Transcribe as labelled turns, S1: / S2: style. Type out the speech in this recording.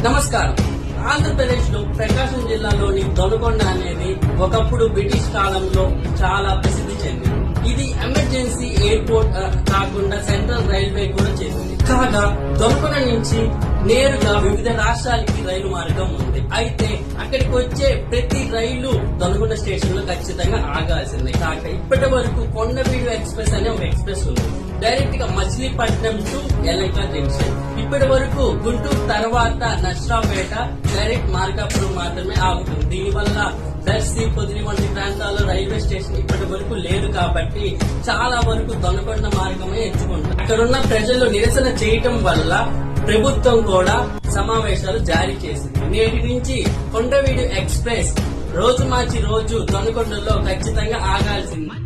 S1: నమస్కారం. ఆంధ్రప్రదేశ్ లో ప్రకాశం జిల్లాలోని దొనకొండ అనేది ఒకప్పుడు బ్రిటిష్ కాలంలో చాలా ప్రసిద్ధి చెందింది. ఇది ఎమర్జెన్సీ ఎయిర్పోర్ట్ కాకుండా సెంట్రల్ రైల్వే కూడా చేసింది. కాగా దొనకొండ నుంచి నేరుగా వివిధ రాష్ట్రాలకి రైలు మార్గం ఉంది. అయితే అక్కడికి వచ్చే ప్రతి రైలు దొనకొండ స్టేషన్ లో ఖచ్చితంగా ఆగాల్సిందే. కాక ఇప్పటి వరకు కొండవీడు ఎక్స్ప్రెస్ అనే ఒక ఎక్స్ప్రెస్ ఉంది, డైరెక్ట్ గా మచిలీపట్నం టు ఎలంక జంక్షన్. ఇప్పటి వరకు గుంటూరు తర్వాత నర్సరావుపేట డైరెక్ట్ మార్కాపురం మాత్రమే ఆగుతుంది. దీనివల్ల దర్శి, పొదిలి వంటి ప్రాంతాల్లో రైల్వే స్టేషన్ ఇప్పటి వరకు లేదు కాబట్టి చాలా వరకు దొనకొండ మార్గమే ఎంచుకుంటారు. అక్కడున్న ప్రజలు నిరసన చేయటం వల్ల ప్రభుత్వం కూడా సమావేశాలు జారీ చేసింది. నేటి నుంచి కొండవీడు ఎక్స్ప్రెస్ రోజు మార్చి రోజు దొనకొండలో ఖచ్చితంగా ఆగాల్సింది.